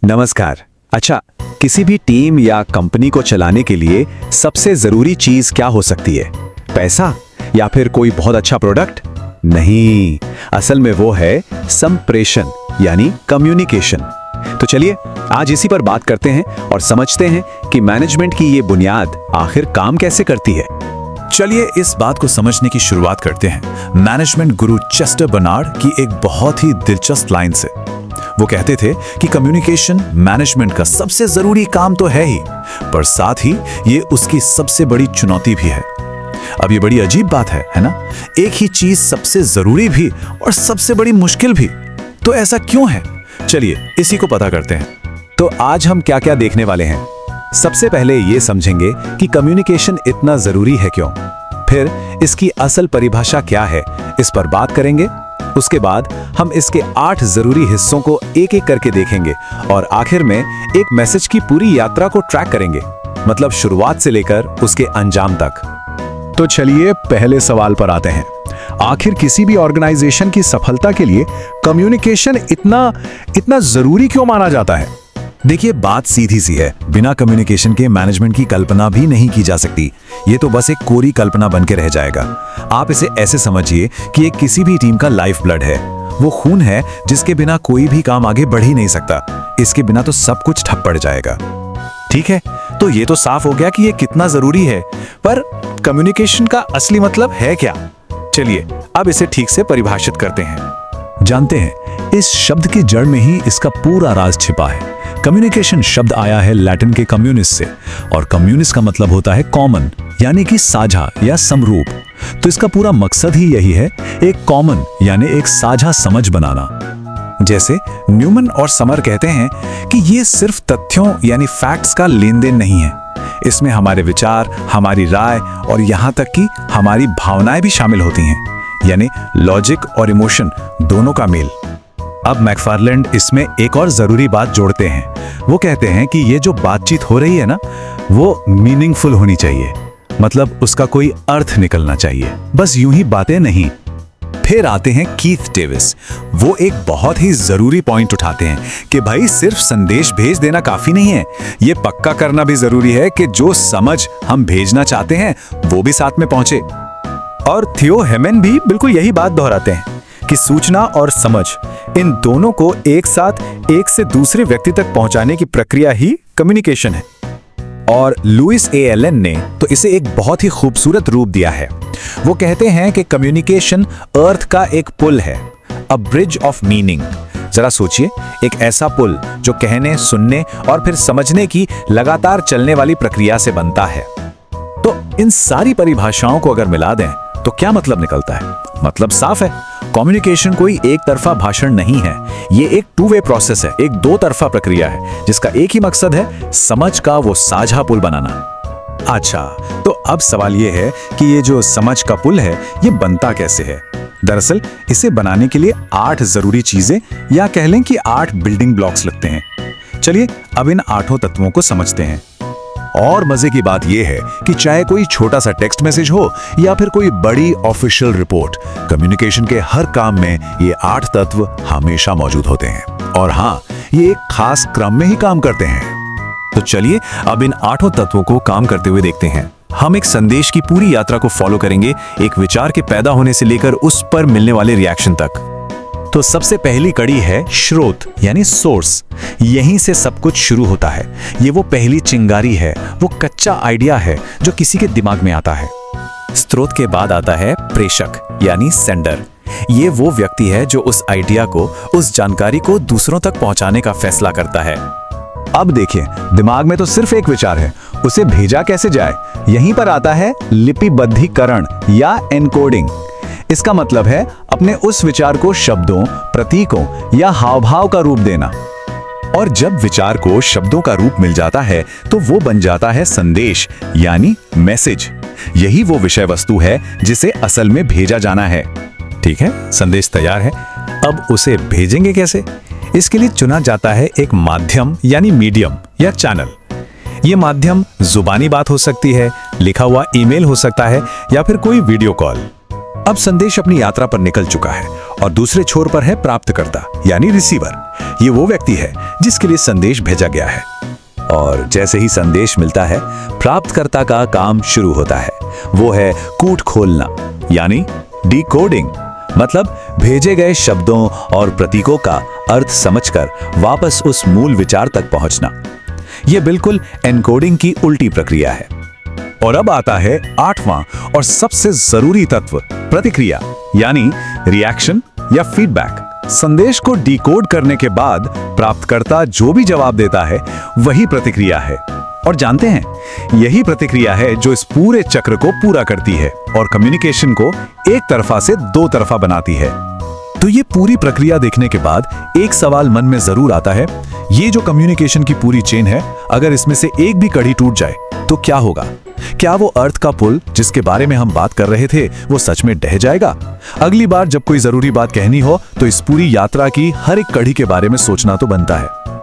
नमस्कार। अच्छा, किसी भी टीम या कंपनी को चलाने के लिए सबसे जरूरी चीज क्या हो सकती है? पैसा या फिर कोई बहुत अच्छा प्रोडक्ट? नहीं, असल में वो है संप्रेषण यानी कम्युनिकेशन। तो चलिए आज इसी पर बात करते हैं और समझते हैं कि मैनेजमेंट की ये बुनियाद आखिर काम कैसे करती है। चलिए इस बात को समझने की शुरुआत करते हैं मैनेजमेंट गुरु चेस्टर बर्नार्ड की एक बहुत ही दिलचस्प लाइन से। वो कहते थे कि कम्युनिकेशन मैनेजमेंट का सबसे जरूरी काम तो है ही, पर साथ ही ये उसकी सबसे बड़ी चुनौती भी है। अब ये बड़ी अजीब बात है ना? एक ही चीज सबसे जरूरी भी और सबसे बड़ी मुश्किल भी, तो ऐसा क्यों है? चलिए इसी को पता करते हैं। तो आज हम क्या क्या देखने वाले हैं। सबसे पहले ये समझेंगे कि कम्युनिकेशन इतना जरूरी है क्यों, फिर इसकी असल परिभाषा क्या है, इस पर बात करेंगे। उसके बाद हम इसके 8 जरूरी हिस्सों को एक एक करके देखेंगे और आखिर में एक मैसेज की पूरी यात्रा को ट्रैक करेंगे, मतलब शुरुआत से लेकर उसके अंजाम तक। तो चलिए पहले सवाल पर आते हैं। आखिर किसी भी ऑर्गेनाइजेशन की सफलता के लिए कम्युनिकेशन इतना जरूरी क्यों माना जाता है? देखिए बात सीधी सी है, बिना कम्युनिकेशन के मैनेजमेंट की कल्पना भी नहीं की जा सकती। ये तो बस एक कोरी कल्पना बन के रह जाएगा। आप इसे ऐसे समझिए कि ये किसी भी टीम का लाइफ ब्लड है। वो खून है जिसके बिना कोई भी काम आगे बढ़ ही नहीं सकता। इसके बिना तो सब कुछ ठप पड़ जाएगा। ठीक है, तो ये तो साफ हो गया कि ये कितना जरूरी है, पर कम्युनिकेशन का असली मतलब है क्या? चलिए अब इसे ठीक से परिभाषित करते हैं। जानते हैं, इस शब्द की जड़ में ही इसका पूरा राज छिपा है। कम्युनिकेशन शब्द आया है लैटिन के कम्युनिस से, और कम्युनिस का मतलब होता है कॉमन, यानी कि साझा या समरूप। तो इसका पूरा मकसद ही यही है, एक कॉमन यानी एक साझा समझ बनाना। जैसे न्यूमन और समर कहते हैं कि ये सिर्फ तथ्यों यानी फैक्ट्स का लेन देन नहीं है, इसमें हमारे विचार, हमारी राय और यहाँ तक कि हमारी भावनाएं भी शामिल होती हैं, यानी लॉजिक और इमोशन दोनों का मेल। अब मैकफार्लैंड इसमें एक और जरूरी बात जोड़ते हैं। वो कहते हैं कि ये जो बातचीत हो रही है ना, वो मीनिंगफुल होनी चाहिए, मतलब उसका कोई अर्थ निकलना चाहिए, बस यूं ही बातें नहीं। फिर आते हैं कीथ डेविस। वो एक बहुत ही जरूरी पॉइंट उठाते हैं कि भाई सिर्फ संदेश भेज देना काफी नहीं है, ये पक्का करना भी जरूरी है कि जो समझ हम भेजना चाहते हैं वो भी साथ में पहुंचे। और थियो हेमन भी बिल्कुल यही बात दोहराते हैं कि सूचना और समझ, इन दोनों को एक साथ एक से दूसरे व्यक्ति तक पहुंचाने की प्रक्रिया ही कम्युनिकेशन है। और लुइस ए एलन ने तो इसे एक बहुत ही खूबसूरत रूप दिया है। वो कहते हैं कि कम्युनिकेशन अर्थ का एक पुल है, अ ब्रिज ऑफ मीनिंग। जरा सोचिए, एक ऐसा पुल जो कहने, सुनने और फिर समझने की लगातार चलने वाली प्रक्रिया से बनता है। तो इन सारी परिभाषाओं को अगर मिला दें तो क्या मतलब निकलता है? मतलब साफ है, कम्युनिकेशन कोई एक तरफा भाषण नहीं है, ये एक टू वे प्रोसेस है, एक दो तरफा प्रक्रिया है जिसका एक ही मकसद है, समझ का वो साझा पुल बनाना। अच्छा, तो अब सवाल ये है कि ये जो समझ का पुल है ये बनता कैसे है? दरअसल इसे बनाने के लिए 8 जरूरी चीजें या कह लें कि 8 बिल्डिंग ब्लॉक्स लगते हैं। चलिए अब इन 8 तत्वों को समझते हैं। और मजे की बात यह है कि चाहे कोई छोटा सा टेक्स्ट मैसेज हो या फिर कोई बड़ी ऑफिशियल रिपोर्ट, कम्युनिकेशन के हर काम में ये 8 तत्व हमेशा मौजूद होते हैं। और हाँ, ये एक खास क्रम में ही काम करते हैं। तो चलिए अब इन 8 तत्वों को काम करते हुए देखते हैं। हम एक संदेश की पूरी यात्रा को फॉलो करेंगे, एक विचार के पैदा होने से लेकर उस पर मिलने वाले रिएक्शन तक। तो सबसे पहली कड़ी है स्रोत यानी सोर्स। यहीं से सब कुछ शुरू होता है। ये वो पहली चिंगारी है, वो कच्चा आइडिया है जो किसी के दिमाग में आता है। स्रोत के बाद आता है प्रेषक यानी सेंडर। ये वो व्यक्ति है जो उस आइडिया को, उस जानकारी को दूसरों तक पहुंचाने का फैसला करता है। अब देखिए, दिमाग में तो सिर्फ एक विचार है, उसे भेजा कैसे जाए? यहीं पर आता है लिपिबद्धीकरण या एनकोडिंग। इसका मतलब है अपने उस विचार को शब्दों, प्रतीकों या हाव भाव का रूप देना। और जब विचार को शब्दों का रूप मिल जाता है तो वो बन जाता है संदेश यानी मैसेज। यही वो विषय वस्तु है जिसे असल में भेजा जाना है। ठीक है, संदेश तैयार है, अब उसे भेजेंगे कैसे? इसके लिए चुना जाता है एक माध्यम यानी मीडियम या चैनल। ये माध्यम जुबानी बात हो सकती है, लिखा हुआ ईमेल हो सकता है या फिर कोई वीडियो कॉल। अब संदेश अपनी यात्रा पर निकल चुका है और दूसरे छोर पर है प्राप्तकर्ता यानी रिसीवर। ये वो व्यक्ति है जिसके लिए संदेश भेजा गया है। और जैसे ही संदेश मिलता है, प्राप्तकर्ता का काम शुरू होता है। वो है कूट खोलना यानी डिकोडिंग, मतलब भेजे गए शब्दों और प्रतीकों का अर्थ समझकर वापस उस मूल विचार तक पहुंचना। यह बिल्कुल एनकोडिंग की उल्टी प्रक्रिया है। और अब आता है 8वां और सबसे जरूरी तत्व, प्रतिक्रिया यानी रिएक्शन या फीडबैक। संदेश को डिकोड करने के बाद प्राप्तकर्ता जो भी जवाब देता है वही प्रतिक्रिया है। और जानते हैं, यही प्रतिक्रिया है जो इस पूरे चक्र को पूरा करती है और कम्युनिकेशन को एक तरफा से दो तरफा बनाती है। तो ये पूरी प्रक्रिया देखने के बाद एक सवाल मन में जरूर आता है, ये जो कम्युनिकेशन की पूरी चेन है, अगर इसमें से एक भी कड़ी टूट जाए तो क्या होगा? क्या वो अर्थ का पुल जिसके बारे में हम बात कर रहे थे वो सच में ढह जाएगा? अगली बार जब कोई जरूरी बात कहनी हो तो इस पूरी यात्रा की हर एक कड़ी के बारे में सोचना तो बनता है।